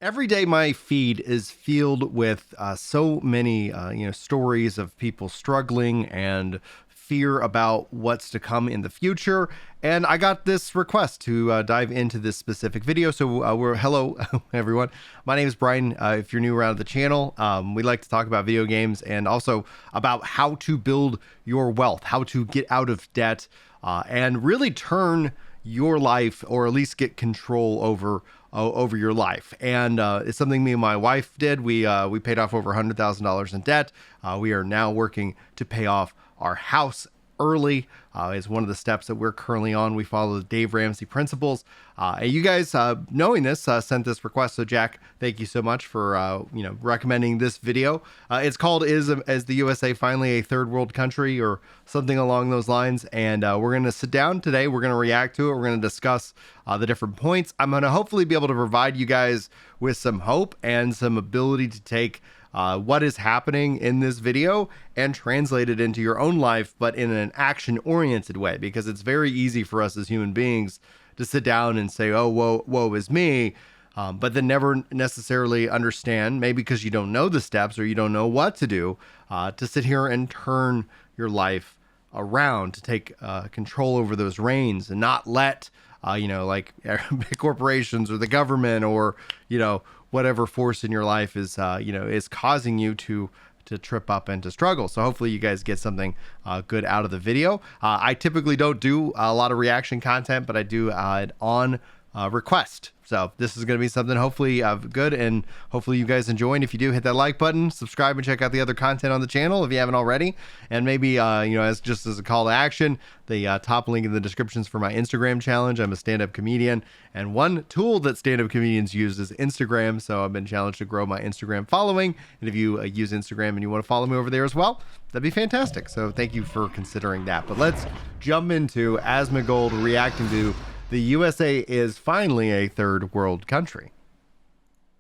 Every day, my feed is filled with so many, stories of people struggling and fear about what's to come in the future. And I got this request to dive into this specific video. So hello, everyone. My name is Brian. If you're new around the channel, we like to talk about video games and also about how to build your wealth, how to get out of debt, and really turn your life, or at least get control over your life. And it's something me and my wife did. We paid off over $100,000 in debt. We are now working to pay off our house early. Is one of the steps that we're currently on. We follow the Dave Ramsey principles. And you guys, knowing this, sent this request. So Jack, thank you so much for recommending this video. It's called "Is the USA Finally a Third World Country?" or something along those lines. And we're going to sit down today. We're going to react to it. We're going to discuss the different points. I'm going to hopefully be able to provide you guys with some hope and some ability to take what is happening in this video and translate it into your own life, but in an action-oriented way, because it's very easy for us as human beings to sit down and say, oh, woe is me, but then never necessarily understand, maybe because you don't know the steps or you don't know what to do, to sit here and turn your life around, to take control over those reins and not let, big corporations or the government or, whatever force in your life is causing you to trip up and to struggle. So hopefully you guys get something good out of the video. I typically don't do a lot of reaction content, but I do it on request. So this is going to be something hopefully good, and hopefully you guys enjoy. And if you do, hit that like button, subscribe, and check out the other content on the channel if you haven't already. And maybe, as a call to action, the top link in the descriptions for my Instagram challenge. I'm a stand-up comedian, and one tool that stand-up comedians use is Instagram. So I've been challenged to grow my Instagram following. And if you use Instagram and you want to follow me over there as well, that'd be fantastic. So thank you for considering that. But let's jump into Asmongold reacting to "The USA is finally a third world country."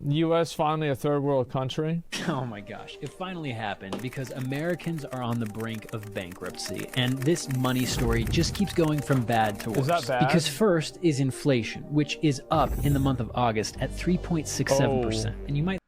U.S. finally a third world country? Oh my gosh, it finally happened because Americans are on the brink of bankruptcy, and this money story just keeps going from bad to worse. Is that bad? Because first is inflation, which is up in the month of August at 3.67%. And you might...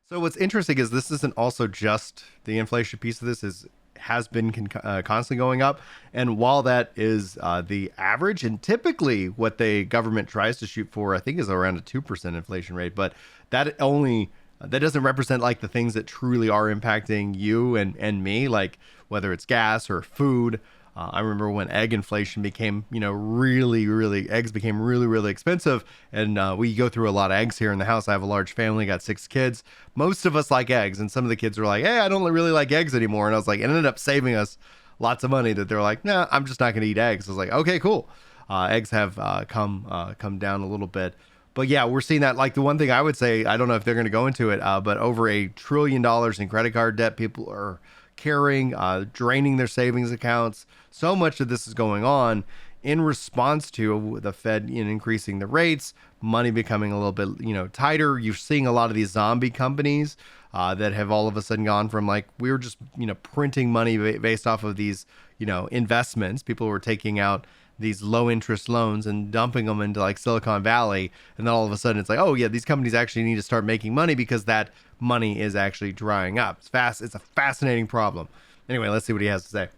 So what's interesting is this isn't also just the inflation piece of this, has been constantly going up. And while that is the average, and typically what the government tries to shoot for, I think, is around a 2% inflation rate, but that doesn't represent like the things that truly are impacting you and me, like whether it's gas or food. I remember when egg inflation became, eggs became really expensive, and we go through a lot of eggs here in the house. I have a large family, got 6 kids. Most of us like eggs, and some of the kids were like, hey, I don't really like eggs anymore. And I was like, it ended up saving us lots of money that they're like, nah, I'm just not going to eat eggs. I was like, okay, cool. Eggs have come down a little bit. But yeah, we're seeing that. Like the one thing I would say, I don't know if they're going to go into it, but over $1 trillion in credit card debt people are carrying, draining their savings accounts. So much of this is going on in response to the Fed increasing the rates, money becoming a little bit tighter. You're seeing a lot of these zombie companies that have all of a sudden gone from like, we were just printing money based off of these investments. People were taking out these low interest loans and dumping them into like Silicon Valley, and then all of a sudden it's like, oh yeah, these companies actually need to start making money because that money is actually drying up. It's a fascinating problem. Anyway, let's see what he has to say.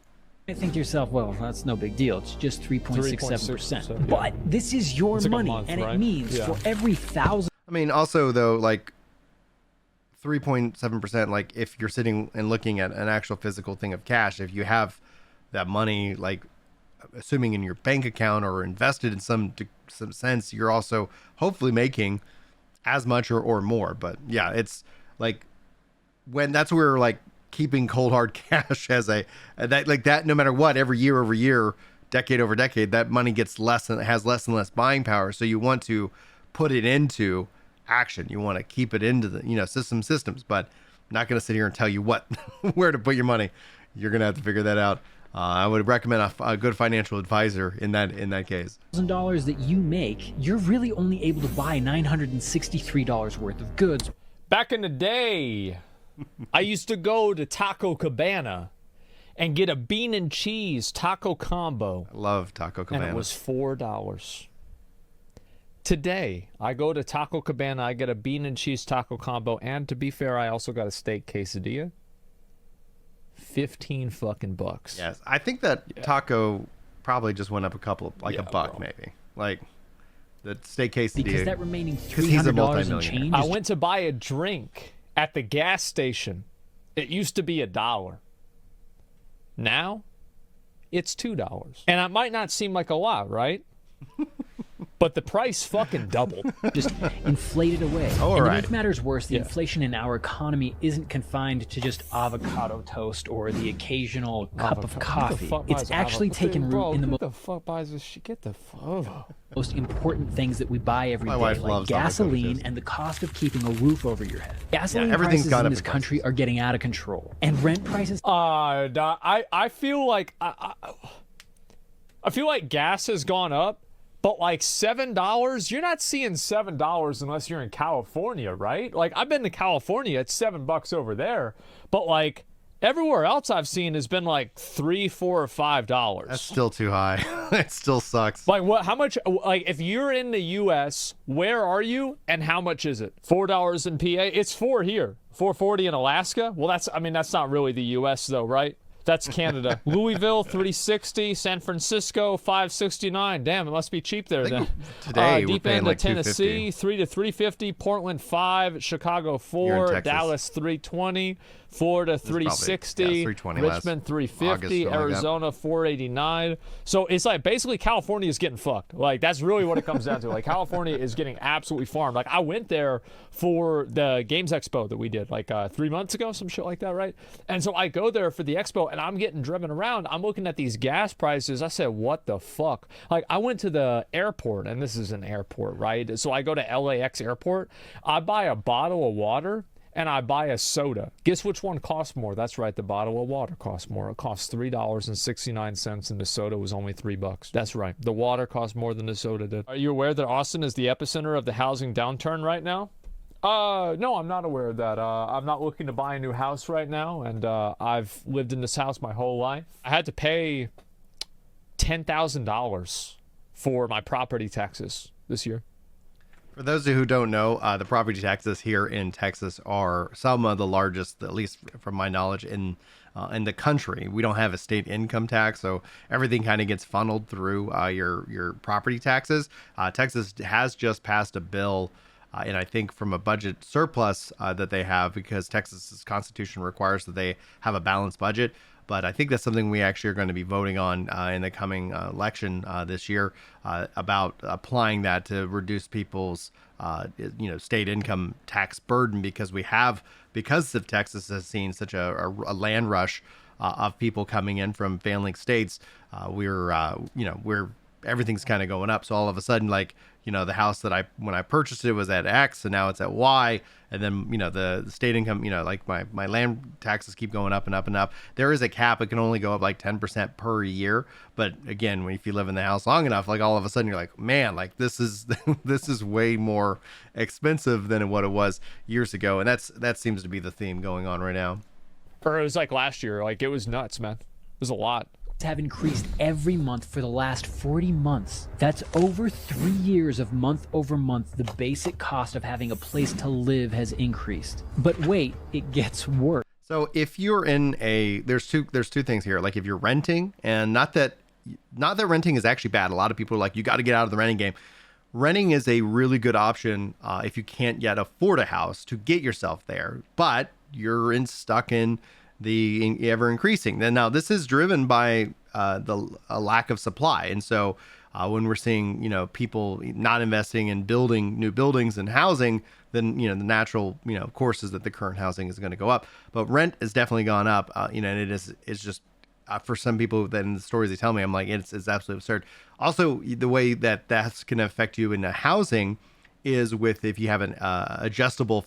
I think to yourself, well, that's no big deal. It's just 3.67%. Yeah. But this is your It's like a money, month, and right? it means for every 1,000... I mean, also though, like 3.7%, like if you're sitting and looking at an actual physical thing of cash, if you have that money, like assuming in your bank account or invested in some sense, you're also hopefully making as much or more. But yeah, it's like when that's where like keeping cold hard cash has that no matter what, every year over year, decade over decade, that money gets has less and less buying power. So you want to put it into action. You want to keep it into the systems, but I'm not going to sit here and tell you what where to put your money. You're going to have to figure that out. I would recommend a good financial advisor in that case. $1,000 that you make, you're really only able to buy $963 worth of goods. Back in the day, I used to go to Taco Cabana and get a bean and cheese taco combo. I love Taco Cabana. And it was $4. Today, I go to Taco Cabana, I get a bean and cheese taco combo, and to be fair, I also got a steak quesadilla. 15 fucking bucks. Yes, I think that taco probably just went up a buck bro. maybe. Like the steak quesadilla. Because that remaining he's a $300 in multimillionaire. change I is went to buy a drink at the gas station. It used to be $1. Now, it's $2. And it might not seem like a lot, right? But the price fucking doubled. just inflated away. All and right. to make matters worse, the Yeah. inflation in our economy isn't confined to just avocado toast or the occasional cup of coffee. It's actually taken root in the the fuck buys this shit? Get the fuck. most important things that we buy every My day, wife like loves avocado gasoline toast. and the cost of keeping a roof over your head. Gasoline everything's prices gone in up this in country prices. are getting out of control, and rent prices I feel like I feel like gas has gone up, but like $7, you're not seeing $7 unless you're in California, right? Like I've been to California, it's $7 over there, but like everywhere else I've seen has been like $3, $4, or $5. That's still too high. It still sucks. Like what? How much? Like if you're in the U.S., where are you, and how much is it? $4 in PA. It's $4 here. $4.40 in Alaska. Well, that's not really the U.S. though, right? That's Canada. Louisville, $3.60. San Francisco, $5.69. Damn, it must be cheap there then. today we're deep paying end like of Tennessee, $3 to $3.50. Portland, $5. Chicago, $4. Texas. Dallas, $3.20. Florida, $3.60. $3.20 last Richmond, $3.50. August, something like that. Arizona, $4.89. So it's like basically California is getting fucked. Like that's really what it comes down to. Like California is getting absolutely farmed. Like I went there for the Games Expo that we did like 3 months ago, some shit like that, right? And so I go there for the expo and I'm getting driven around. I'm looking at these gas prices. I said, what the fuck? Like I went to the airport, and this is an airport, right? So I go to LAX airport. I buy a bottle of water and I buy a soda. Guess which one costs more? That's right, the bottle of water costs more. It costs $3.69, and the soda was only $3. That's right, the water costs more than the soda did. Are you aware that Austin is the epicenter of the housing downturn right now? No, I'm not aware of that. I'm not looking to buy a new house right now, and I've lived in this house my whole life. I had to pay $10,000 for my property taxes this year. For those who don't know, the property taxes here in Texas are some of the largest, at least from my knowledge, in the country. We don't have a state income tax, so everything kind of gets funneled through your property taxes. Texas has just passed a bill, and I think from a budget surplus that they have, because Texas's constitution requires that they have a balanced budget. But I think that's something we actually are going to be voting on in the coming election this year about applying that to reduce people's, state income tax burden, because of Texas has seen such a land rush of people coming in from failing states. Everything's kind of going up. So all of a sudden, like, the house that when I purchased it was at X and now it's at Y. And then, the state income, like my land taxes keep going up and up and up. There is a cap. It can only go up like 10% per year. But again, if you live in the house long enough, like all of a sudden you're like, man, like this is way more expensive than what it was years ago. And that seems to be the theme going on right now. Or it was like last year. Like it was nuts, man. It was a lot. have increased every month for the last 40 months. That's over 3 years of month over month, the basic cost of having a place to live has increased. But wait, it gets worse. So if you're in there's two things here. Like if you're renting, and not that renting is actually bad. A lot of people are like, you got to get out of the renting game. Renting is a really good option if you can't yet afford a house to get yourself there, but you're stuck in the ever increasing. Then now this is driven by a lack of supply, and so when we're seeing people not investing in building new buildings and housing, then the natural course is that the current housing is going to go up. But rent has definitely gone up, and it's just for some people that in the stories they tell me, I'm like, it's absolutely absurd. Also, the way that's going to affect you in the housing is with if you have an adjustable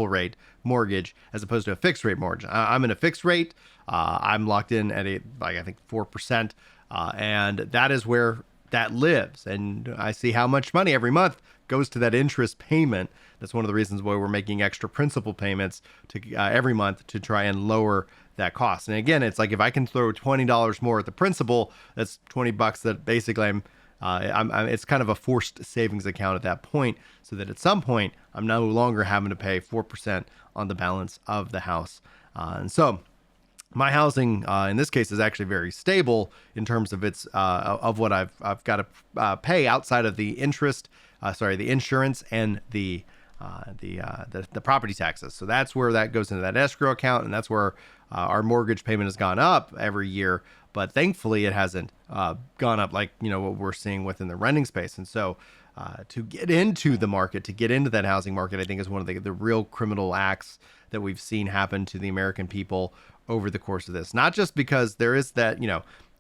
rate mortgage as opposed to a fixed rate mortgage. I'm in a fixed rate. I'm locked in at I think 4%, and that is where that lives. And I see how much money every month goes to that interest payment. That's one of the reasons why we're making extra principal payments to every month to try and lower that cost. And again, it's like if I can throw $20 more at the principal, that's $20 that basically It's kind of a forced savings account at that point, so that at some point I'm no longer having to pay 4% on the balance of the house. And so my housing in this case is actually very stable in terms of its of what I've got to pay outside of the the insurance and the property taxes. So that's where that goes into that escrow account, and that's where our mortgage payment has gone up every year. But thankfully, it hasn't gone up like what we're seeing within the renting space. And so, to get into the market, to get into that housing market, I think is one of the real criminal acts that we've seen happen to the American people over the course of this. Not just because there is that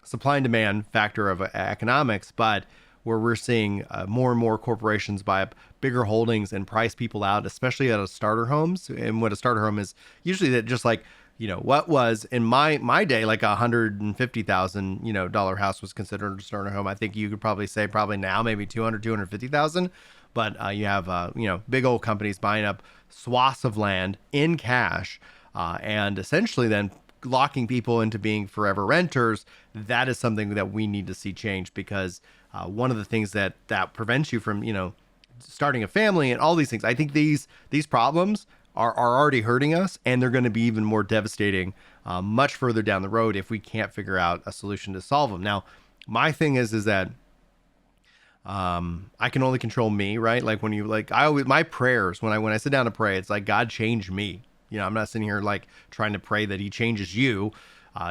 supply and demand factor of economics, but where we're seeing more and more corporations buy up bigger holdings and price people out, especially out of starter homes. And what a starter home is usually that just like, what was in my day, like $150,000, dollar house was considered a starter home. I think you could probably say now maybe 250,000. But you have, big old companies buying up swaths of land in cash and essentially then locking people into being forever renters. That is something that we need to see change, because one of the things that prevents you from, starting a family and all these things, I think these problems are already hurting us, and they're going to be even more devastating much further down the road if we can't figure out a solution to solve them. Now, my thing is that I can only control me, right? Like when my prayers, when I sit down to pray, it's like, God, change me. I'm not sitting here like trying to pray that he changes you.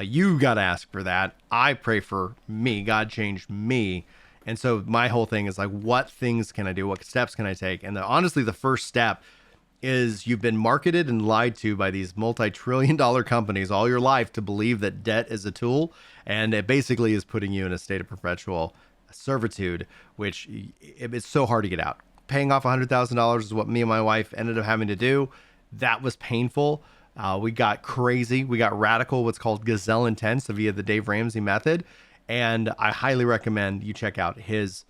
You got to ask for that. I pray for me. God, change me. And so my whole thing is like, what things can I do? What steps can I take? And honestly, the first step is you've been marketed and lied to by these multi-trillion-dollar companies all your life to believe that debt is a tool. And it basically is putting you in a state of perpetual servitude, which it's so hard to get out. Paying off $100,000 is what me and my wife ended up having to do. That was painful. We got crazy. We got radical, what's called gazelle intense via the Dave Ramsey method. And I highly recommend you check out his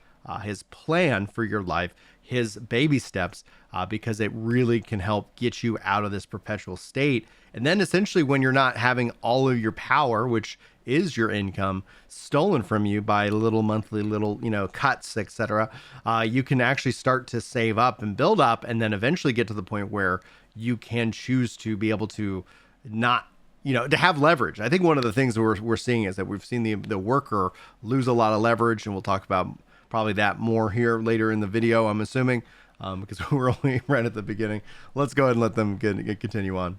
plan for your life, his baby steps, because it really can help get you out of this perpetual state. And then essentially when you're not having all of your power, which is your income, stolen from you by monthly cuts, etc., you can actually start to save up and build up, and then eventually get to the point where you can choose to be able to not, to have leverage. I think one of the things that we're seeing is that we've seen the worker lose a lot of leverage, and we'll talk about probably that more here later in the video, I'm assuming, because we're only right at the beginning. Let's go ahead and let them continue on.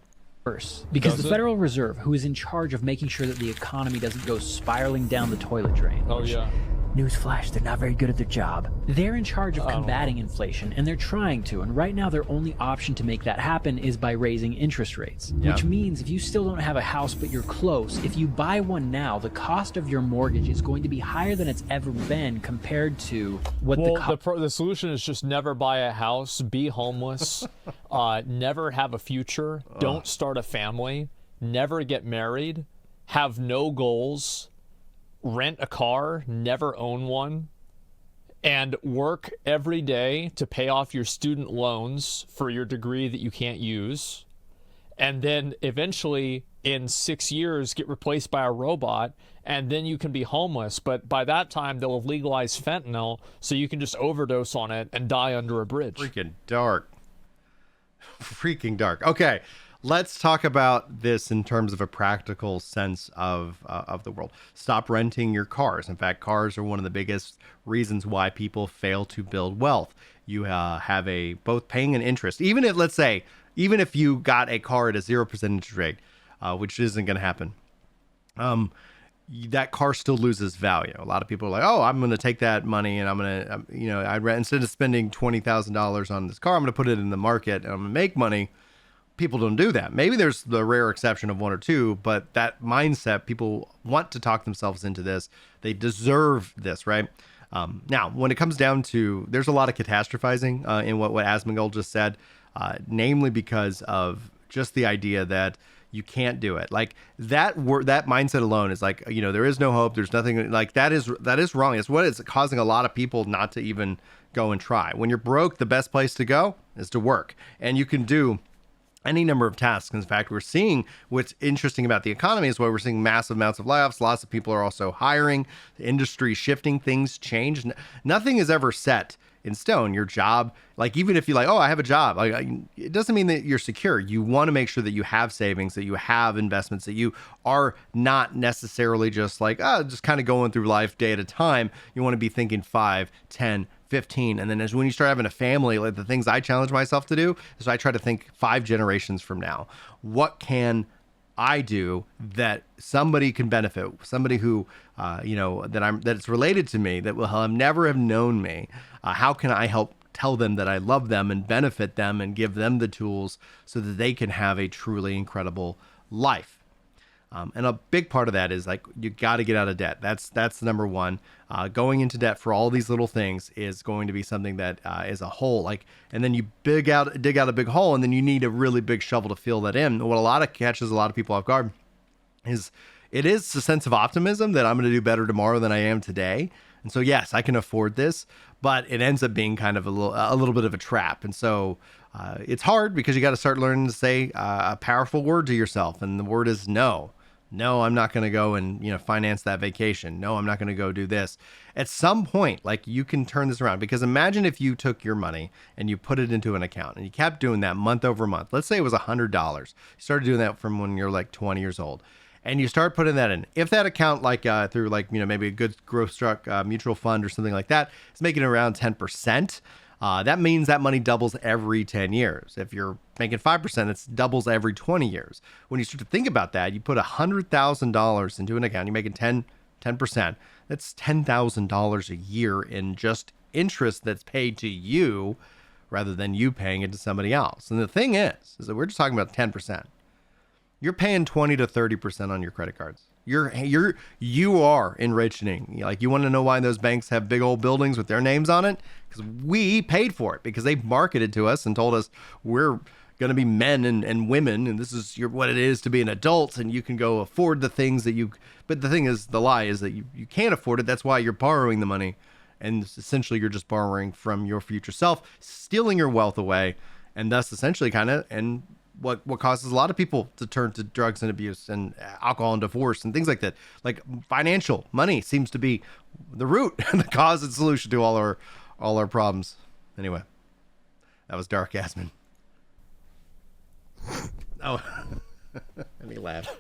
Because the Federal Reserve, who is in charge of making sure that the economy doesn't go spiraling down the toilet drain. Oh, yeah. Newsflash, they're not very good at their job. They're in charge of combating inflation, and they're trying to. And right now, their only option to make that happen is by raising interest rates. Yeah. Which means if you still don't have a house, but you're close, if you buy one now, the cost of your mortgage is going to be higher than it's ever been compared to what the solution is just never buy a house, be homeless, never have a future, don't start a family, never get married, have no goals, rent a car, never own one, and work every day to pay off your student loans for your degree that you can't use, and then eventually in 6 years get replaced by a robot, and then you can be homeless. But by that time they'll have legalized fentanyl, so you can just overdose on it and die under a bridge. Freaking dark. Okay, let's talk about this in terms of a practical sense of the world. Stop renting your cars. In fact, cars are one of the biggest reasons why people fail to build wealth. You have both paying an interest. Even if you got a car at a 0% interest rate, which isn't going to happen, that car still loses value. A lot of people are like, oh, I'm going to take that money and I'm going to, instead of spending $20,000 on this car, I'm going to put it in the market and I'm going to make money. People don't do that. Maybe there's the rare exception of one or two, but that mindset, people want to talk themselves into this. They deserve this, right? Now, when it comes down to, there's a lot of catastrophizing in what Asmongold just said, namely because of just the idea that you can't do it. Like that mindset alone is like, there is no hope. There's nothing like that is wrong. It's what is causing a lot of people not to even go and try. When you're broke, the best place to go is to work. And you can do any number of tasks. In fact, we're seeing what's interesting about the economy is why we're seeing massive amounts of layoffs. Lots of people are also hiring, the industry shifting, things change. Nothing is ever set in stone. Your job, like even if you're like, oh, I have a job, it doesn't mean that you're secure. You want to make sure that you have savings, that you have investments, that you are not necessarily just like, just kind of going through life day at a time. You want to be thinking 5, 10, 15. And then as when you start having a family, like the things I challenge myself to do is I try to think 5 generations from now. What can I do that somebody can benefit, somebody who, that's related to me, that will never have known me. How can I help tell them that I love them and benefit them and give them the tools so that they can have a truly incredible life? And a big part of that is like, you got to get out of debt. That's the number one. Going into debt for all these little things is going to be something that is a hole. Like, and then you dig out a big hole, and then you need a really big shovel to fill that in. What catches a lot of people off guard is it is a sense of optimism that I'm going to do better tomorrow than I am today. And so, yes, I can afford this, but it ends up being kind of a little bit of a trap. And so it's hard because you got to start learning to say a powerful word to yourself. And the word is no. No, I'm not going to go and, finance that vacation. No, I'm not going to go do this. At some point, like, you can turn this around, because imagine if you took your money and you put it into an account and you kept doing that month over month. Let's say it was $100. You started doing that from when you're like 20 years old, and you start putting that in. If that account, like through like, maybe a good growth struck mutual fund or something like that, is making around 10%. That means that money doubles every 10 years. If you're making 5%, it doubles every 20 years. When you start to think about that, you put $100,000 into an account, you're making 10%. That's $10,000 a year in just interest that's paid to you rather than you paying it to somebody else. And the thing is that we're just talking about 10%. You're paying 20 to 30% on your credit cards. You are enriching. Like, you want to know why those banks have big old buildings with their names on it? Because we paid for it, because they marketed to us and told us we're going to be men and women, and this is what it is to be an adult, and you can go afford the things that you. But the thing is, the lie is that you can't afford it. That's why you're borrowing the money, and essentially you're just borrowing from your future self, stealing your wealth away, and thus essentially and what causes a lot of people to turn to drugs and abuse and alcohol and divorce and things like that. Like, financial money seems to be the root and the cause and solution to all our problems. Anyway, that was dark, Asmon. Oh, and he laughed.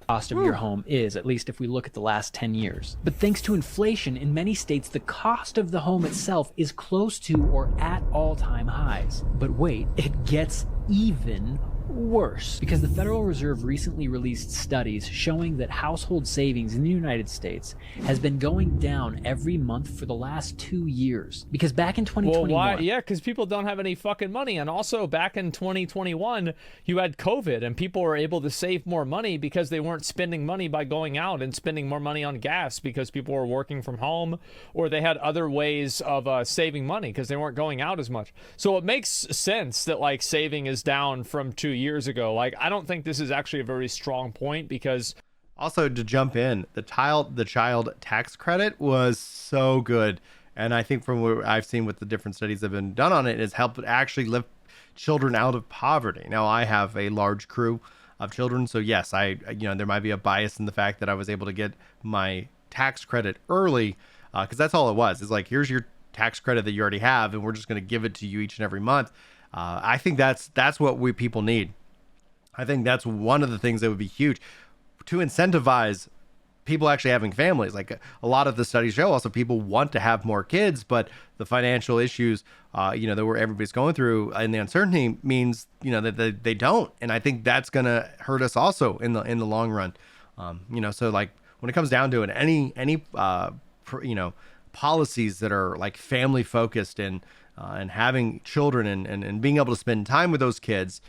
Cost of your home is, at least if we look at the last 10 years. But thanks to inflation, in many states, the cost of the home itself is close to or at all-time highs. But wait, it gets even worse, because the Federal Reserve recently released studies showing that household savings in the United States has been going down every month for the last 2 years. Because back in 2021... Well, why? Yeah, because people don't have any fucking money. And also, back in 2021, you had COVID, and people were able to save more money because they weren't spending money by going out and spending more money on gas because people were working from home, or they had other ways of saving money because they weren't going out as much. So it makes sense that, like, saving is down from 2 years ago. Like, I don't think this is actually a very strong point, because also, to jump in, the child tax credit was so good, and I think from what I've seen with the different studies that have been done on it, has helped actually lift children out of poverty. Now, I have a large crew of children, so yes, there might be a bias in the fact that I was able to get my tax credit early, because that's all it was. It's like, here's your tax credit that you already have, and we're just going to give it to you each and every month. I think that's what people need. I think that's one of the things that would be huge to incentivize people actually having families. Like, a lot of the studies show also people want to have more kids, but the financial issues, that everybody's going through and the uncertainty means, that they don't. And I think that's going to hurt us also in the long run. So like, when it comes down to it, any policies that are like family focused and having children and being able to spend time with those kids,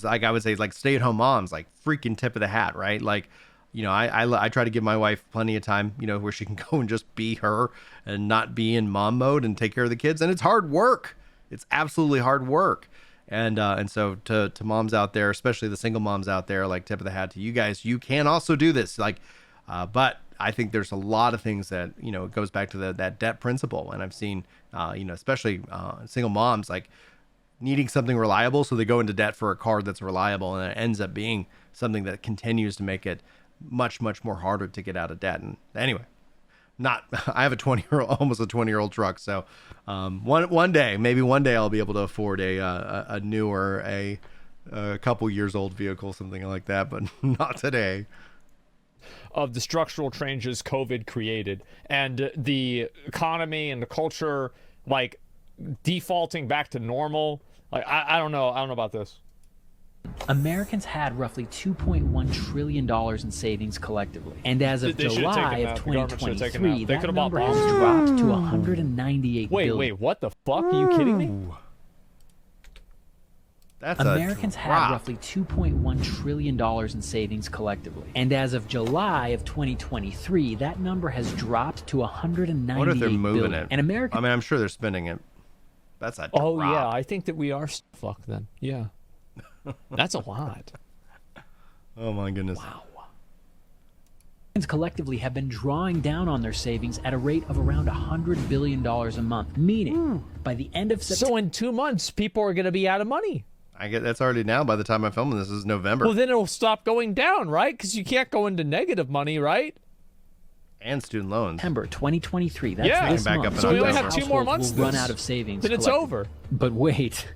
like I would say, like, stay-at-home moms, like, freaking tip of the hat, right? Like, I try to give my wife plenty of time, where she can go and just be her and not be in mom mode and take care of the kids. And it's hard work. It's absolutely hard work. And so to moms out there, especially the single moms out there, like, tip of the hat to you guys. You can also do this. Like, but I think there's a lot of things that, it goes back to that debt principle. And I've seen, especially single moms, like, needing something reliable, so they go into debt for a card that's reliable, and it ends up being something that continues to make it much more harder to get out of debt. And anyway, not I have a 20-year-old, almost a 20-year-old truck, so one day, maybe one day, I'll be able to afford a newer, a couple years old vehicle, something like that, but not today. Of the structural changes COVID created, and the economy and the culture like defaulting back to normal. Like I don't know about this. Americans had roughly $2.1 trillion in savings collectively. And as of July of 2023, that number has dropped to $198 billion. Wait, what the fuck? Are you kidding me? That's Americans had roughly $2.1 trillion in savings collectively. And as of July of 2023, that number has dropped to $198 What if they're moving billion. it? And America, I mean, I'm sure they're spending it. That's a Oh drop. yeah, I think that we are fucked then. Yeah. That's a lot. Oh my goodness. Wow. Americans collectively have been drawing down on their savings at a rate of around $100 billion a month, meaning by the end of September. So in 2 months, people are going to be out of money. I get that's already now. By the time I'm filming this is November. Well, then it'll stop going down, right? Because you can't go into negative money, right? And student loans. September 2023. That's Yeah. this Back up month. in So we only October. have 2 more Households months. will run out of savings. Then it's collectively. over. But wait,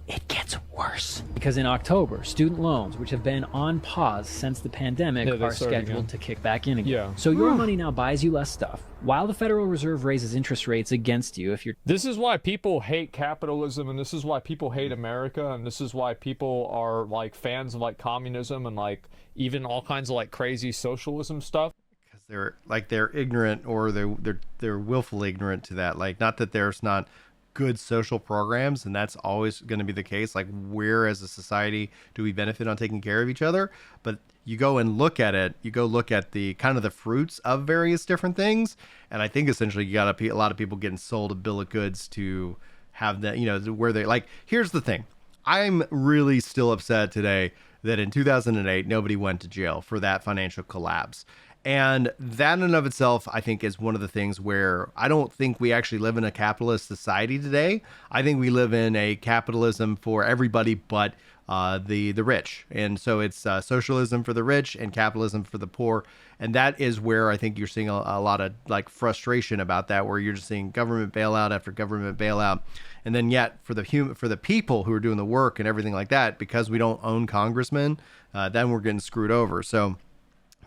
it gets worse. Because in October, student loans, which have been on pause since the pandemic, Yeah, they are started scheduled again. to kick back in again. Yeah. So your money now buys you less stuff, while the Federal Reserve raises interest rates against you if you're This is why people hate capitalism, and this is why people hate America, and this is why people are like fans of like communism and like even all kinds of like crazy socialism stuff. Because they're ignorant, or they're willfully ignorant to that. Like, not that there's not good social programs, and that's always going to be the case. Like, where as a society do we benefit on taking care of each other? But you go and look at it, you go look at the kind of the fruits of various different things, and I think essentially you got a lot of people getting sold a bill of goods to have that, you know, where they like. Here's the thing, I'm really still upset today that in 2008 nobody went to jail for that financial collapse. And that in and of itself, I think, is one of the things where I don't think we actually live in a capitalist society today. I think we live in a capitalism for everybody but the rich. And so it's socialism for the rich and capitalism for the poor. And that is where I think you're seeing a lot of like frustration about that, where you're just seeing government bailout after government bailout. And then yet for the people who are doing the work and everything like that, because we don't own congressmen, then we're getting screwed over. So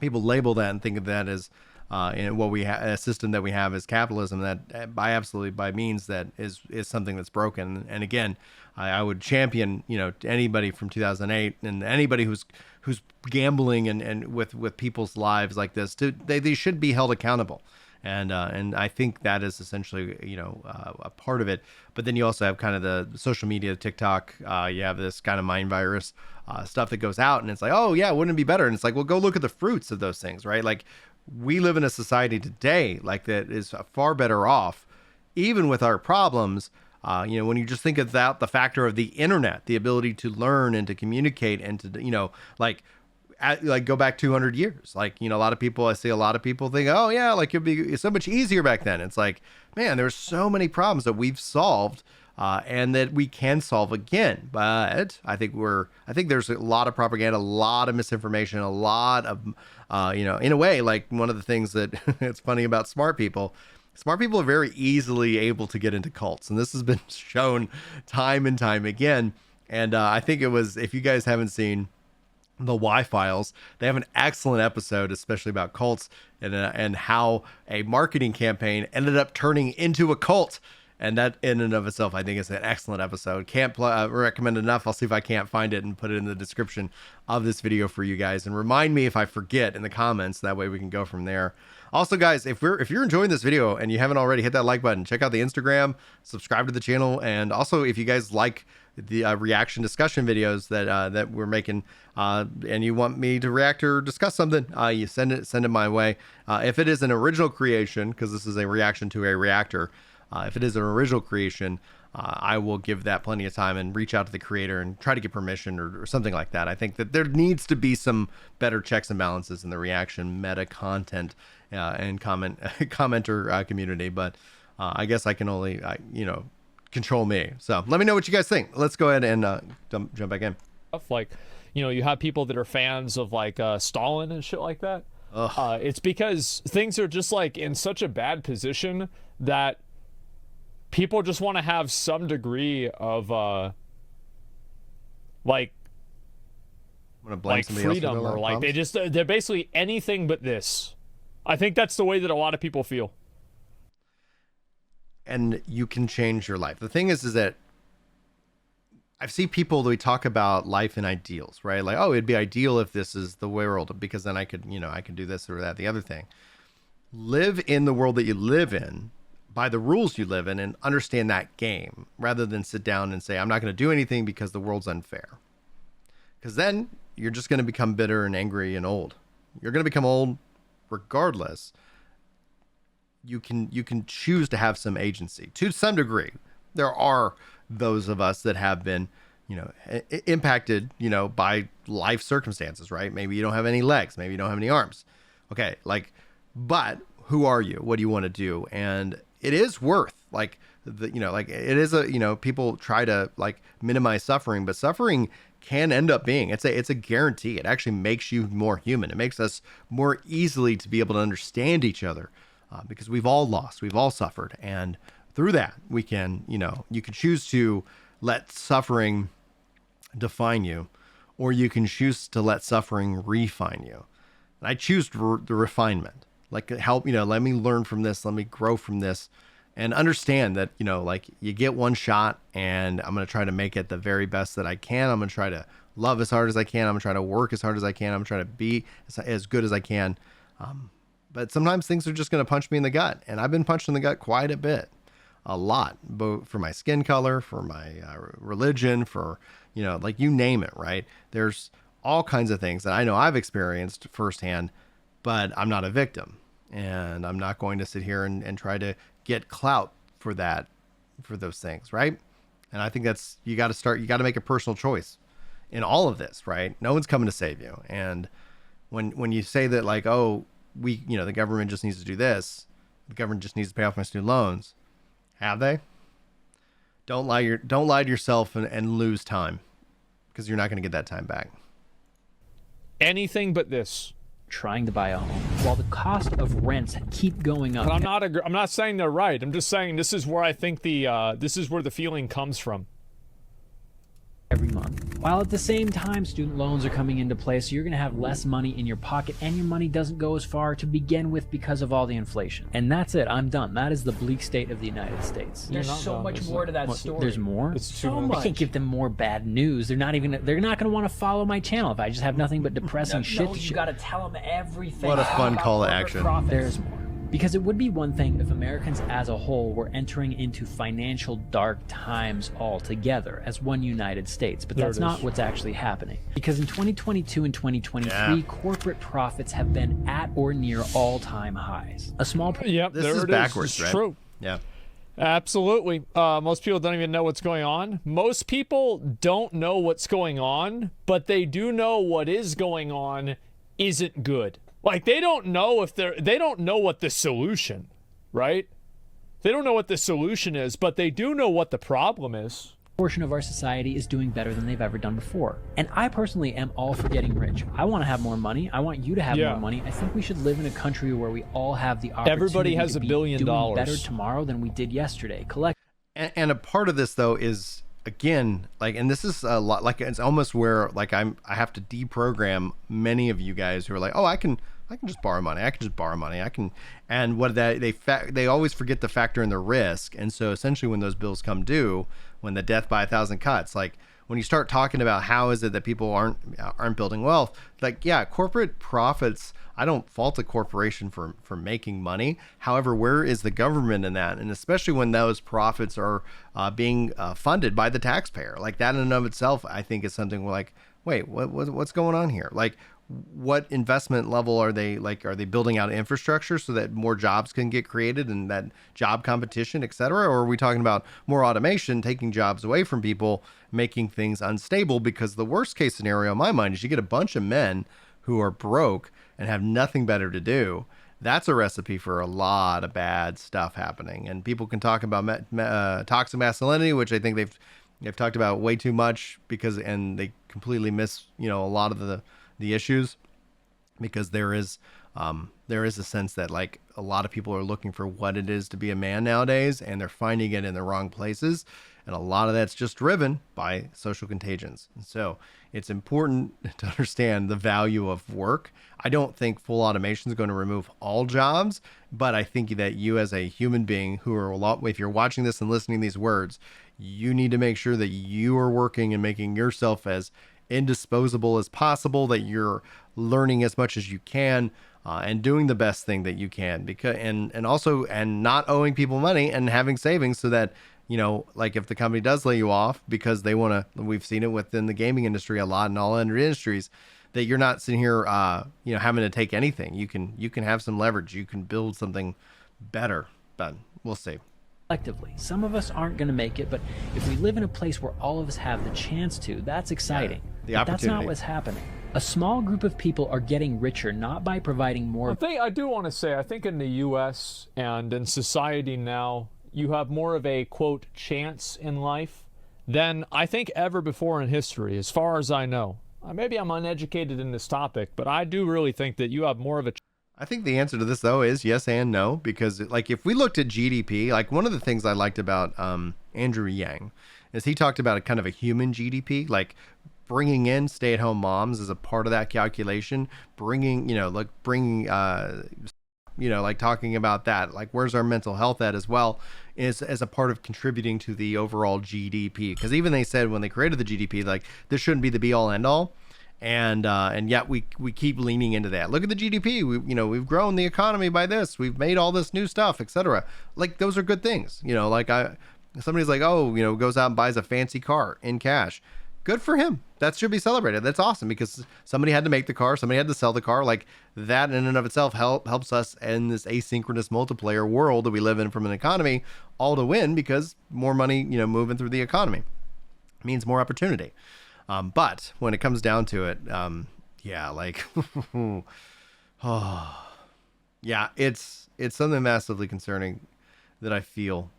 people label that and think of that as in what we a system that we have as capitalism, that by means that is something that's broken. And again, I would champion, you know, anybody from 2008 and anybody who's gambling and with people's lives like this, they should be held accountable. And I think that is essentially, you know, a part of it. But then you also have kind of the social media, TikTok. You have this kind of mind virus stuff that goes out, and it's like, oh yeah, wouldn't it be better? And it's like, well, go look at the fruits of those things, right? Like, we live in a society today like that is far better off, even with our problems. You know, when you just think about the factor of the internet, the ability to learn and to communicate and to, you know, like go back 200 years. Like, you know, I see a lot of people think, oh yeah, like it's so much easier back then. It's like, man, there's so many problems that we've solved and that we can solve again. But I think there's a lot of propaganda, a lot of misinformation, a lot of, you know, in a way, like one of the things that it's funny about smart people are very easily able to get into cults. And this has been shown time and time again. And I think it was, if you guys haven't seen the Y-Files, they have an excellent episode, especially about cults and how a marketing campaign ended up turning into a cult. And that in and of itself, I think is an excellent episode. Can't recommend enough. I'll see if I can't find it and put it in the description of this video for you guys. And remind me if I forget in the comments. That way we can go from there. Also, guys, if you're enjoying this video and you haven't already, hit that like button. Check out the Instagram, subscribe to the channel. And also, if you guys like the reaction discussion videos that we're making, and you want me to react or discuss something, you send it my way. If it is an original creation, because this is a reaction to a reactor, if it is an original creation, I will give that plenty of time and reach out to the creator and try to get permission or something like that. I think that there needs to be some better checks and balances in the reaction meta content and commenter community. But I guess I can only, you know, control me. So let me know what you guys think. Let's go ahead and jump back in. Like, you have people that are fans of like Stalin and shit like that. It's because things are just like in such a bad position that people just want to have some degree of like I'm gonna blame somebody else for freedom, or like they're basically anything but this. I think that's the way that a lot of people feel. And you can change your life. The thing is that I've seen people that we talk about life in ideals, right? Like, oh, it'd be ideal if this is the world, because then I could do this or that, the other thing. Live in the world that you live in, by the rules you live in, and understand that game, rather than sit down and say, I'm not going to do anything because the world's unfair. Because then you're just going to become bitter and angry and old. You're going to become old regardless. You can choose to have some agency to some degree. There are those of us that have been, impacted, by life circumstances, right? Maybe you don't have any legs, maybe you don't have any arms. Okay, but who are you? What do you want to do? And it is worth it is people try to minimize suffering, but suffering can end up being, it's a guarantee. It actually makes you more human. It makes us more easily to be able to understand each other, because we've all lost, we've all suffered. And through that, we can, you can choose to let suffering define you, or you can choose to let suffering refine you. And I choose the refinement, help, let me learn from this, let me grow from this, and understand that, you get one shot, and I'm going to try to make it the very best that I can. I'm going to try to love as hard as I can. I'm going to try to work as hard as I can. I'm going to try to be as good as I can. But sometimes things are just going to punch me in the gut. And I've been punched in the gut quite a bit, a lot, both for my skin color, for my religion, for, you name it, right? There's all kinds of things that I know I've experienced firsthand, but I'm not a victim. And I'm not going to sit here and try to get clout for those things, right? And I think you got to make a personal choice in all of this, right? No one's coming to save you. And when you say that, the government just needs to do this, the government just needs to pay off my student loans, have they? Don't lie to yourself and lose time, because you're not going to get that time back. Anything but this. Trying to buy a home, while the cost of rents keep going up. But I'm not saying they're right. I'm just saying this is where I think this is where the feeling comes from. Every month, while at the same time student loans are coming into play, so you're going to have less money in your pocket, and your money doesn't go as far to begin with because of all the inflation. And that's it. I'm done. That is the bleak state of the United States. There's so much more to that story. There's more. It's so much. I can't give them more bad news. They're not going to want to follow my channel if I just have nothing but depressing shit. You got to tell them everything. What a fun call to action. There's more. Because it would be one thing if Americans as a whole were entering into financial dark times altogether as one United States, but that's not what's actually happening. Because in 2022 and 2023, corporate profits have been at or near all-time highs. A small... Yep, this is backwards, right? True. Yeah. Absolutely. Most people don't even know what's going on. Most people don't know what's going on, but they do know what is going on isn't good. They don't know they don't know what the solution, right? They don't know what the solution is, but they do know what the problem is. Portion of our society is doing better than they've ever done before. And I personally am all for getting rich. I want to have more money. I want you to have more money. I think we should live in a country where we all have the opportunity Everybody has to $1 billion. doing better tomorrow than we did yesterday. And a part of this, though, is, again, and this is a lot, it's almost where I have to deprogram many of you guys who are like, oh, I can just borrow money. And what they always forget to factor in the risk. And so essentially when those bills come due, when the death by 1,000 cuts, when you start talking about how is it that people aren't building wealth, corporate profits, I don't fault a corporation for making money. However, where is the government in that? And especially when those profits are being funded by the taxpayer, that in and of itself, I think is something wait, what's going on here? What investment level are they building out infrastructure so that more jobs can get created and that job competition, et cetera? Or are we talking about more automation, taking jobs away from people, making things unstable? Because the worst case scenario in my mind is you get a bunch of men who are broke and have nothing better to do. that's a recipe for a lot of bad stuff happening. And people can talk about toxic masculinity, which I think they've talked about way too much and they completely miss, a lot of the issues, because there is a sense that like a lot of people are looking for what it is to be a man nowadays, and they're finding it in the wrong places. And a lot of that's just driven by social contagions. And so it's important to understand the value of work. I don't think full automation is going to remove all jobs, but I think that you as a human being if you're watching this and listening to these words, you need to make sure that you are working and making yourself as indisposable as possible, that you're learning as much as you can, and doing the best thing that you can, and not owing people money and having savings so that, like if the company does lay you off because they want to, we've seen it within the gaming industry a lot and all other industries, that you're not sitting here, having to take anything. You can have some leverage. You can build something better, but we'll see. Collectively, some of us aren't going to make it, but if we live in a place where all of us have the chance to, that's exciting. The but opportunity. That's not what's happening. A small group of people are getting richer not by providing more. I do want to say, I think in the U.S. and in society now, you have more of a, quote, chance in life than I think ever before in history, as far as I know. Maybe I'm uneducated in this topic, but I do really think that you have more of a... I think the answer to this, though, is yes and no, because like if we looked at GDP, like one of the things I liked about Andrew Yang is he talked about a kind of a human GDP, like bringing in stay-at-home moms as a part of that calculation, talking about that, like where's our mental health at as well, is as a part of contributing to the overall GDP. Because even they said when they created the GDP, like this shouldn't be the be-all end-all. And yet we keep leaning into that. Look at the GDP. We've grown the economy by this. We've made all this new stuff, etc. Like those are good things. Somebody's like, goes out and buys a fancy car in cash. Good for him. That should be celebrated. That's awesome because somebody had to make the car. Somebody had to sell the car. Like that in and of itself helps us in this asynchronous multiplayer world that we live in from an economy, all to win because more money, moving through the economy means more opportunity. But when it comes down to it, it's something massively concerning that I feel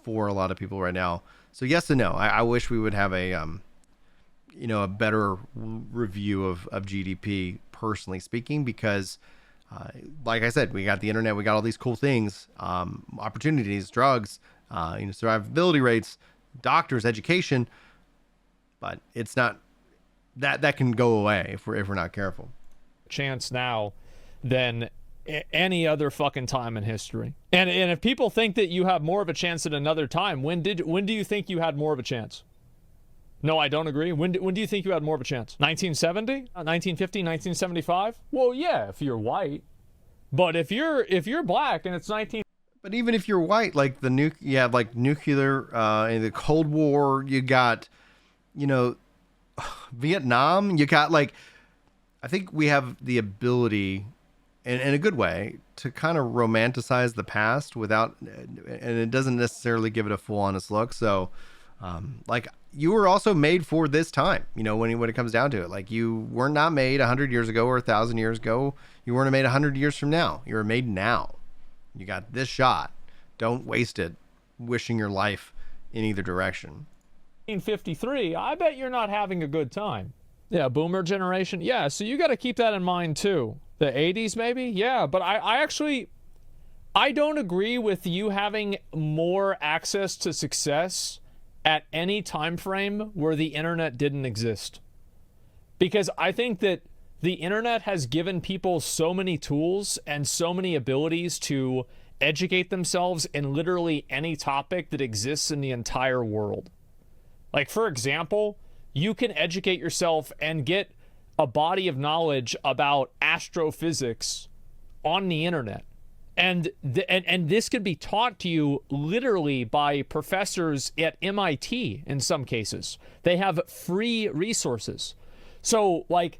for a lot of people right now. So yes and no. I wish we would have a better review of GDP, personally speaking, because like I said, we got the internet, we got all these cool things, opportunities, drugs, survivability rates, doctors, education. But it's not that can go away if we're not careful. Chance now than any other fucking time in history. And if people think that you have more of a chance at another time, when do you think you had more of a chance? No, I don't agree. When do you think you had more of a chance? 1970? 1950? 1975? Well, yeah, if you're white. But if you're black and it's 19... But even if you're white, like you have like nuclear in the Cold War, you got Vietnam, you got like, I think we have the ability in a good way to kind of romanticize the past without, and it doesn't necessarily give it a full honest look. So like you were also made for this time, when it comes down to it, like you were not made 100 years ago or 1,000 years ago. You weren't made 100 years from now. You were made now. You got this shot. Don't waste it wishing your life in either direction. 1953, I bet you're not having a good time. Yeah, boomer generation. Yeah, so you got to keep that in mind too. The 80s maybe? Yeah, but I don't agree with you having more access to success at any time frame where the internet didn't exist. Because I think that the internet has given people so many tools and so many abilities to educate themselves in literally any topic that exists in the entire world. Like, for example, you can educate yourself and get a body of knowledge about astrophysics on the internet. And this could be taught to you literally by professors at MIT in some cases. They have free resources. So, like,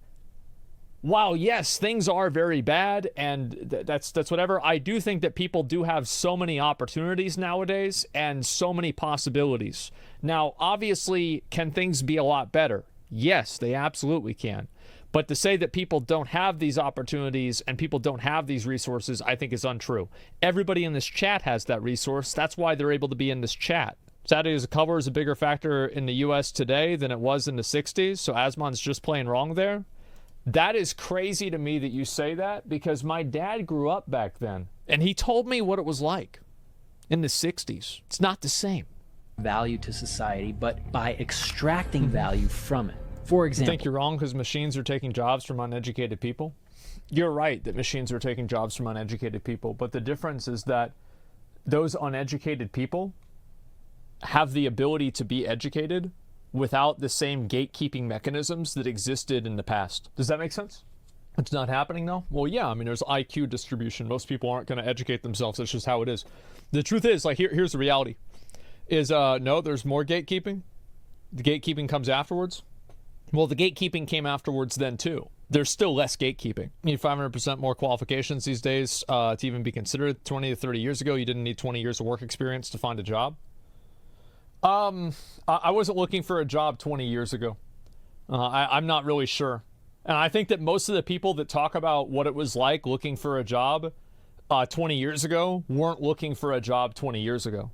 while yes, things are very bad and that's whatever, I do think that people do have so many opportunities nowadays and so many possibilities. Now, obviously, can things be a lot better? Yes, they absolutely can. But to say that people don't have these opportunities and people don't have these resources, I think is untrue. Everybody in this chat has that resource. That's why they're able to be in this chat. Saturday's color is a bigger factor in the U.S. today than it was in the 60s, so Asmon's just plain wrong there. That is crazy to me that you say that, because my dad grew up back then, and he told me what it was like in the 60s. It's not the same. Value to society, but by extracting value from it. For You example, think you're wrong because machines are taking jobs from uneducated people? You're right that machines are taking jobs from uneducated people, but the difference is that those uneducated people have the ability to be educated without the same gatekeeping mechanisms that existed in the past. Does that make sense? It's not happening though? Well, yeah, I mean, there's IQ distribution. Most people aren't going to educate themselves. That's just how it is. The truth is, like, here's the reality, is no, there's more gatekeeping. The gatekeeping comes afterwards. Well, the gatekeeping came afterwards then too. There's still less gatekeeping. You need 500% more qualifications these days to even be considered. 20 to 30 years ago, you didn't need 20 years of work experience to find a job. I wasn't looking for a job 20 years ago. I'm not really sure. And I think that most of the people that talk about what it was like looking for a job 20 years ago weren't looking for a job 20 years ago.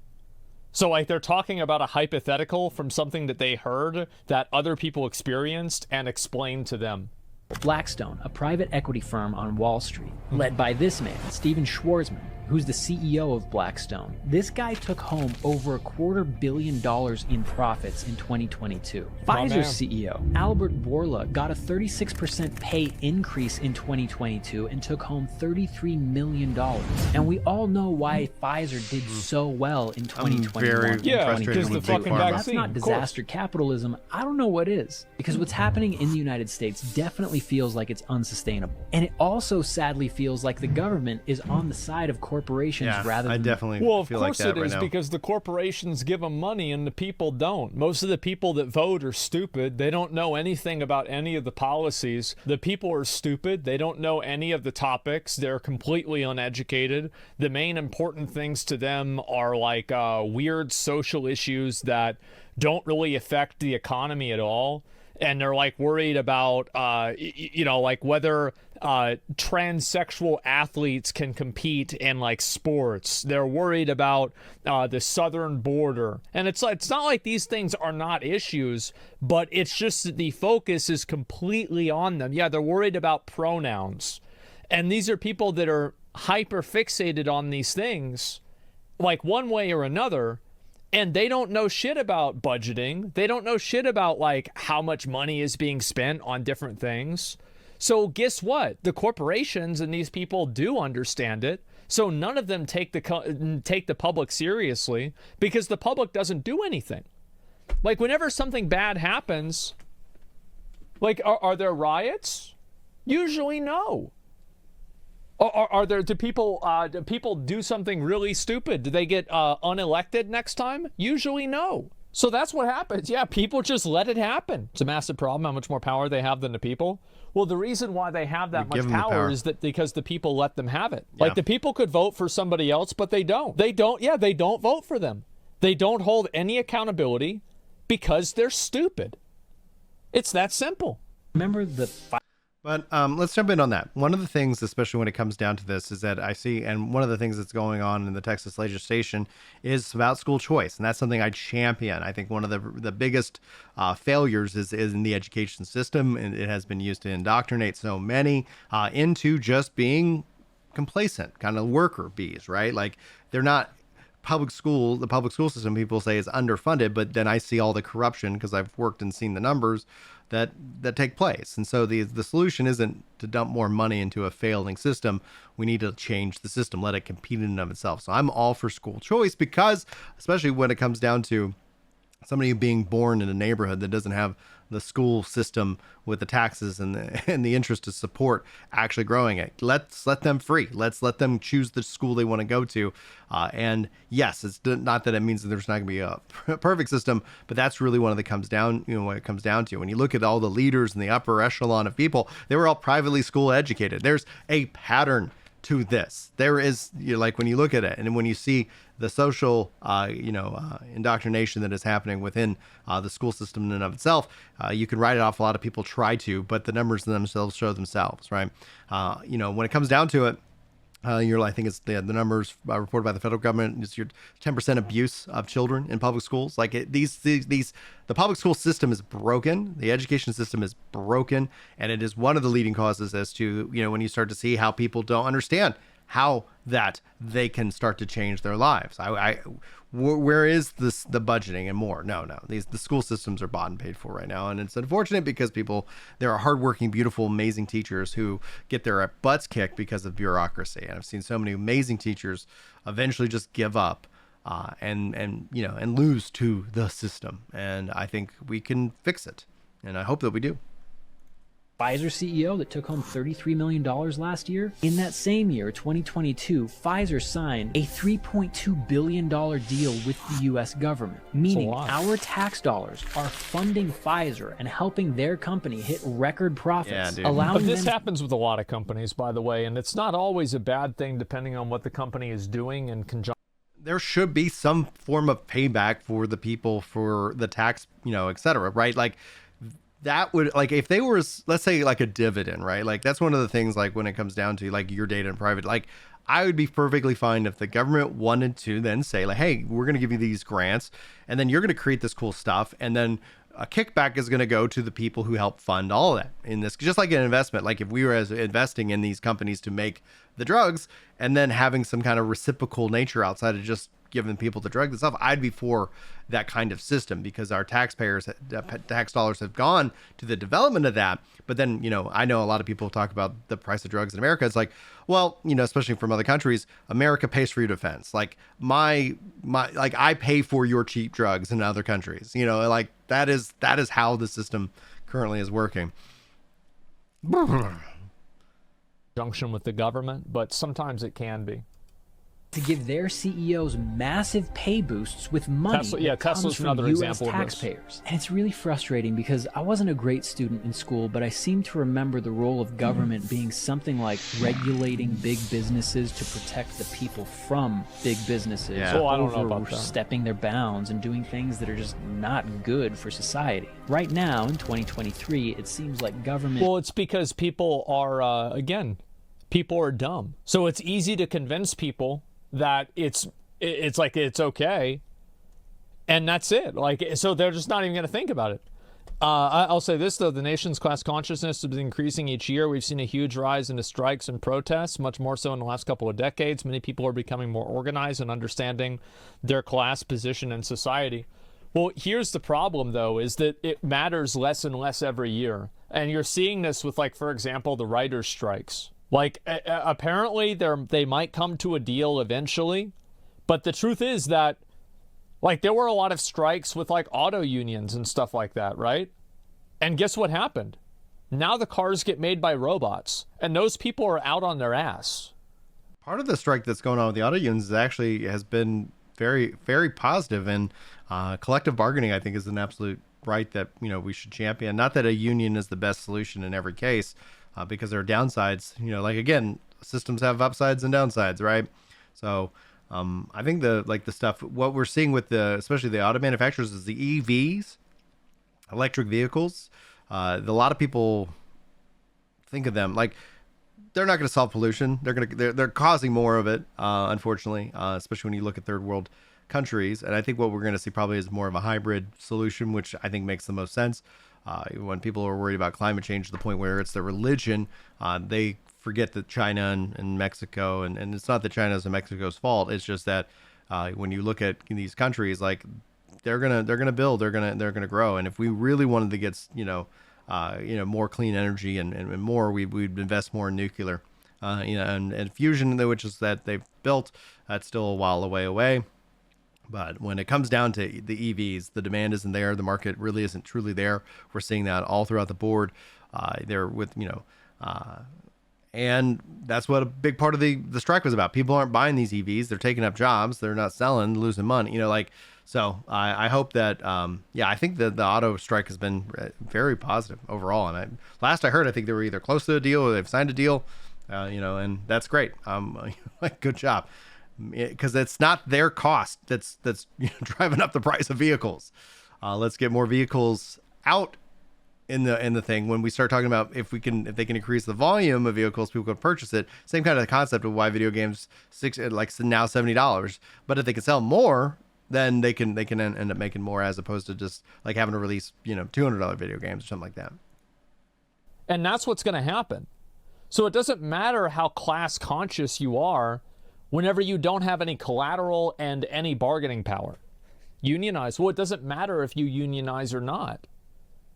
So, like, they're talking about a hypothetical from something that they heard that other people experienced and explained to them. Blackstone, a private equity firm on Wall Street, led by this man, Steven Schwarzman, who's the CEO of Blackstone. This guy took home over $250 million in profits in 2022. Fizer's CEO, Albert Bourla, got a 36% pay increase in 2022 and took home $33 million. And we all know why Fizer did so well in 2021. Yeah, because the fucking vaccine. That's not disaster capitalism. I don't know what is. Because what's happening in the United States definitely feels like it's unsustainable. And it also sadly feels like the government is on the side of corporations rather than... I definitely Well, of feel like course that it is, right now. because the corporations give them money and the people don't. Most of the people that vote are stupid. They don't know anything about any of the policies. The people are stupid. They don't know any of the topics. They're completely uneducated. The main important things to them are like weird social issues that don't really affect the economy at all. And they're like worried about, like whether transsexual athletes can compete in like sports. They're worried about the southern border. And it's not like these things are not issues, but it's just that the focus is completely on them. Yeah, they're worried about pronouns. And these are people that are hyper fixated on these things, like one way or another. And they don't know shit about budgeting. They don't know shit about like how much money is being spent on different things. So guess what? The corporations and these people do understand it. So none of them take the public seriously because the public doesn't do anything. Like whenever something bad happens, like are there riots? Usually no. Do people do something really stupid? Do they get unelected next time? Usually no. So that's what happens. Yeah, people just let it happen. It's a massive problem how much more power they have than the people. Well, the reason why they have that much power is that because the people let them have it. Like the people could vote for somebody else, but they don't. They don't vote for them. They don't hold any accountability because they're stupid. It's that simple. Remember the... But let's jump in on that. One of the things, especially when it comes down to this, is that I see, and one of the things that's going on in the Texas legislation is about school choice, and that's something I champion. I think one of the biggest failures is in the education system, and it has been used to indoctrinate so many into just being complacent, kind of worker bees, right? Like they're not... The public school system, people say, is underfunded, but then I see all the corruption because I've worked and seen the numbers that take place. And so the solution isn't to dump more money into a failing system. We need to change the system, let it compete in and of itself. So I'm all for school choice because, especially when it comes down to somebody being born in a neighborhood that doesn't have the school system with the taxes and the interest to support actually growing it. Let's let them free. Let's let them choose the school they want to go to. And yes, it's not that it means that there's not going to be a perfect system, but that's really what it comes down to. When you look at all the leaders in the upper echelon of people, they were all privately school educated. There's a pattern to this. There is, like when you look at it and when you see the social, indoctrination that is happening within the school system in and of itself, you can write it off. A lot of people try to, but the numbers themselves show themselves, right? When it comes down to it, I think it's the numbers reported by the federal government is your 10% abuse of children in public schools. Like the public school system is broken. The education system is broken. And it is one of the leading causes as to, when you start to see how people don't understand how that they can start to change their lives. Where is the budgeting and more? No. The school systems are bought and paid for right now. And it's unfortunate because there are hardworking, beautiful, amazing teachers who get their butts kicked because of bureaucracy. And I've seen so many amazing teachers eventually just give up and lose to the system. And I think we can fix it. And I hope that we do. Fizer CEO that took home $33 million last year. In that same year, 2022, Fizer signed a $3.2 billion deal with the U.S. government, meaning our tax dollars are funding Fizer and helping their company hit record profits. Yeah, but this happens with a lot of companies, by the way, and it's not always a bad thing depending on what the company is doing in conjunction. There should be some form of payback for the people for the tax, et cetera, right? Like, that would, like, if they were, let's say, like a dividend, right? Like, that's one of the things, like, when it comes down to, like, your data in private, like, I would be perfectly fine if the government wanted to then say, like, hey, we're going to give you these grants, and then you're going to create this cool stuff, and then a kickback is going to go to the people who help fund all of that in this, just like an investment. Like, if we were investing in these companies to make the drugs, and then having some kind of reciprocal nature outside of just giving people the drug itself, I'd be for that kind of system because our tax dollars have gone to the development of that. But then, I know a lot of people talk about the price of drugs in America. It's like, well, especially from other countries, America pays for your defense. Like like I pay for your cheap drugs in other countries, like that is how the system currently is working. Junction with the government, but sometimes it can be. To give their CEOs massive pay boosts with money that comes Tesla's from another U.S. example of this. taxpayers. And it's really frustrating because I wasn't a great student in school, but I seem to remember the role of government being something like regulating big businesses to protect the people from big businesses. Yeah. Oh, I don't know about that. Stepping their bounds and doing things that are just not good for society. Right now, in 2023, it seems like government... Well, it's because people are, people are dumb. So it's easy to convince people that it's like it's okay, and that's it. Like, so they're just not even going to think about it. I'll say this though: the nation's class consciousness is increasing each year. We've seen a huge rise into strikes and protests, much more so in the last couple of decades. Many people are becoming more organized and understanding their class position in society. Well, here's the problem though: is that it matters less and less every year, and you're seeing this with, like, for example, the writers' strikes. Like, apparently they might come to a deal eventually, but the truth is that, like, there were a lot of strikes with, like, auto unions and stuff like that, right? And guess what happened? Now the cars get made by robots, and those people are out on their ass. Part of the strike that's going on with the auto unions actually has been very, very positive, and collective bargaining, I think, is an absolute right that, we should champion. Not that a union is the best solution in every case, because there are downsides, like, again, systems have upsides and downsides, right? So I think the stuff, what we're seeing with especially the auto manufacturers is the EVs, electric vehicles. A lot of people think of them like they're not going to solve pollution. They're causing more of it, unfortunately, especially when you look at third world countries. And I think what we're going to see probably is more of a hybrid solution, which I think makes the most sense. When people are worried about climate change to the point where it's their religion, they forget that China and Mexico, and it's not that China's and Mexico's fault. It's just that when you look at these countries, like they're gonna build, they're gonna grow, and if we really wanted to get more clean energy and more, we'd invest more in nuclear, and fusion, which is that they've built. That's still a while away. But when it comes down to the EVs, the demand isn't there. The market really isn't truly there. We're seeing that all throughout the board. And that's what a big part of the strike was about. People aren't buying these EVs. They're taking up jobs. They're not selling, losing money. So I hope that, I think that the auto strike has been very positive overall. And last I heard, I think they were either close to a deal or they've signed a deal. and that's great. Like, good job, because it's not their cost that's driving up the price of vehicles. Let's get more vehicles out in the thing. When we start talking about if they can increase the volume of vehicles, people can purchase it. Same kind of concept of why video games now $70, but if they can sell more, then they can end up making more, as opposed to just like having to release $200 video games or something like that. And that's what's going to happen. So it doesn't matter how class conscious you are whenever you don't have any collateral and any bargaining power. Unionize. Well, it doesn't matter if you unionize or not.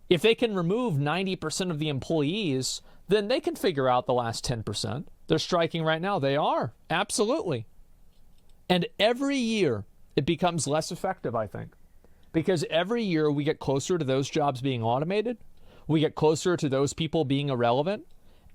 If they can remove 90% of the employees, then they can figure out the last 10%. They're striking right now. They are. Absolutely. And every year it becomes less effective, I think. Because every year we get closer to those jobs being automated. We get closer to those people being irrelevant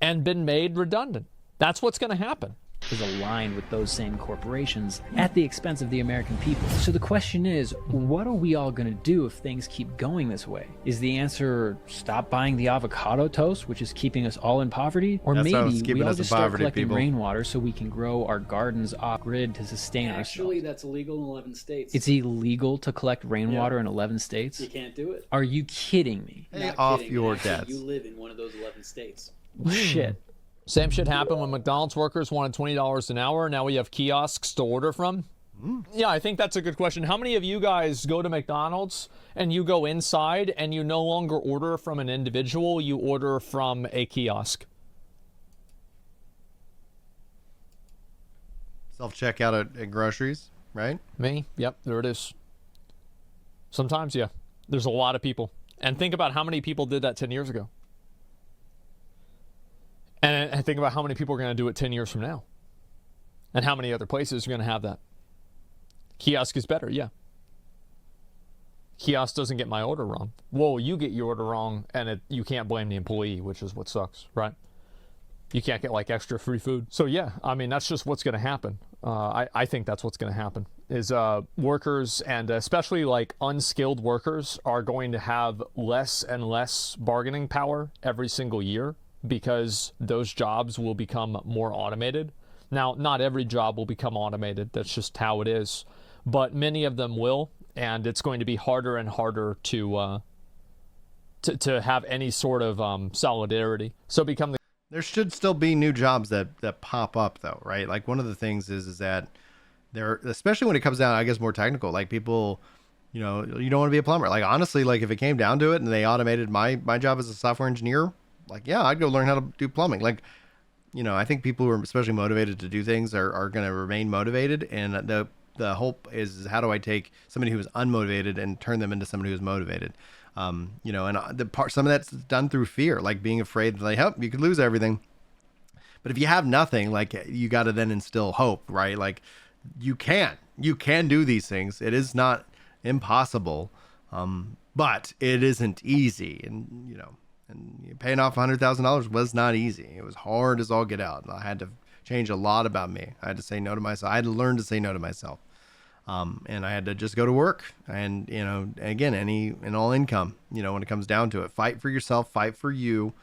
and been made redundant. That's what's going to happen. Is aligned with those same corporations at the expense of the American people. So the question is, what are we all going to do if things keep going this way? Is the answer stop buying the avocado toast, which is keeping us all in poverty? Or maybe we all just start collecting rainwater so we can grow our gardens off-grid to sustain ourselves? Actually, that's illegal in 11 states. It's illegal to collect rainwater in 11 states? You can't do it. Are you kidding me? Pay off your debts. You live in one of those 11 states. Shit. Same shit happened when McDonald's workers wanted $20 an hour. Now we have kiosks to order from. Yeah, I think that's a good question. How many of you guys go to McDonald's and you go inside and you no longer order from an individual, you order from a kiosk? Self-checkout at groceries, right? Me? Yep, there it is. Sometimes, yeah. There's a lot of people. And think about how many people did that 10 years ago. And think about how many people are going to do it 10 years from now. And how many other places are going to have that. Kiosk is better, yeah. Kiosk doesn't get my order wrong. Well, you get your order wrong, and you can't blame the employee, which is what sucks, right? You can't get like extra free food. So yeah, I mean, that's just what's going to happen. I think that's what's going to happen is workers, and especially like unskilled workers, are going to have less and less bargaining power every single year, because those jobs will become more automated. Now, not every job will become automated. That's just how it is. But many of them will, and it's going to be harder and harder to have any sort of solidarity. So there should still be new jobs that pop up, though, right? Like, one of the things is that there, especially when it comes down, I guess, more technical, like people, you don't want to be a plumber. Like, honestly, like if it came down to it and they automated my job as a software engineer, like, yeah, I'd go learn how to do plumbing. Like, I think people who are especially motivated to do things are going to remain motivated. And the hope is, how do I take somebody who is unmotivated and turn them into somebody who's motivated? And some of that's done through fear, like being afraid, like, oh, you could lose everything. But if you have nothing, like, you got to then instill hope, right? Like, you can do these things. It is not impossible, but it isn't easy. And, and paying off $100,000 was not easy. It was hard as all get out. I had to change a lot about me. I had to say no to myself. I had to learn to say no to myself. And I had to just go to work and, again, any and all income, when it comes down to it, fight for yourself, fight for you.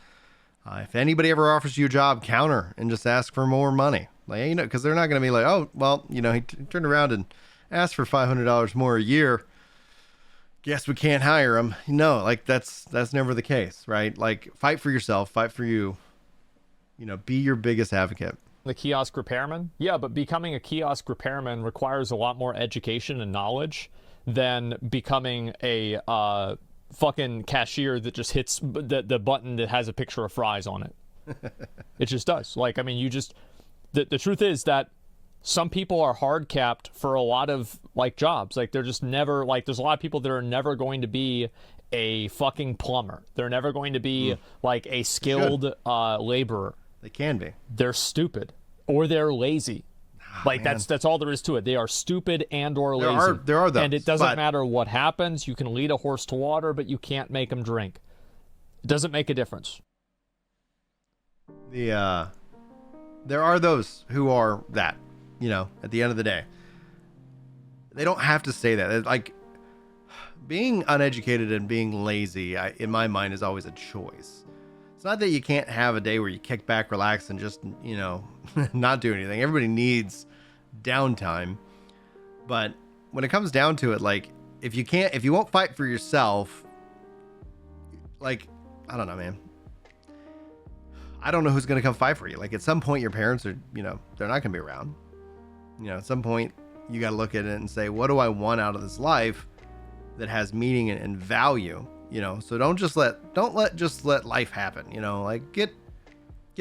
If anybody ever offers you a job, counter and just ask for more money. Like, because they're not going to be like, oh, well, he turned around and asked for $500 more a year. Guess we can't hire him. No, like that's never the case, right? Like, fight for yourself, fight for you, be your biggest advocate. The kiosk repairman? Yeah, but becoming a kiosk repairman requires a lot more education and knowledge than becoming a fucking cashier that just hits the button that has a picture of fries on it. It just does. Like, I mean, the truth is that some people are hard capped for a lot of like jobs. Like, they're just never, like, there's a lot of people that are never going to be a fucking plumber. They're never going to be like a skilled laborer. They can be. They're stupid or they're lazy. Like, man. that's all there is to it. They are stupid and or lazy. There are those. And it doesn't matter what happens. You can lead a horse to water, but you can't make him drink. It doesn't make a difference. There are those who are that, at the end of the day. They don't have to say that. Like, being uneducated and being lazy, in my mind, is always a choice. not that you can't have a day where you kick back, relax, and just, not do anything. Everybody needs downtime. But when it comes down to it, like, if you won't fight for yourself, like, I don't know, man. I don't know who's going to come fight for you. Like, at some point, your parents are, they're not going to be around. At some point, you got to look at it and say, what do I want out of this life that has meaning and value? So don't just let life happen. Like, get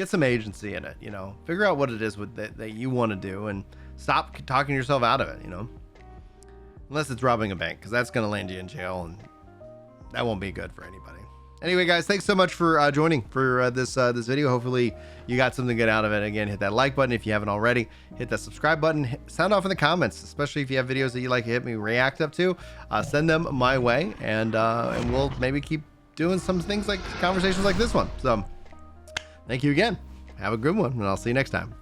some agency in it. Figure out what it is that you want to do, and stop talking yourself out of it. Unless it's robbing a bank, because that's going to land you in jail, and that won't be good for anybody. Anyway, guys, thanks so much for joining for this video. Hopefully you got something good out of it. Again, hit that like button if you haven't already. Hit that subscribe button. Sound off in the comments, especially if you have videos that you'd like to hit me react up to. Send them my way, and we'll maybe keep doing some things like conversations like this one. So thank you again. Have a good one, and I'll see you next time.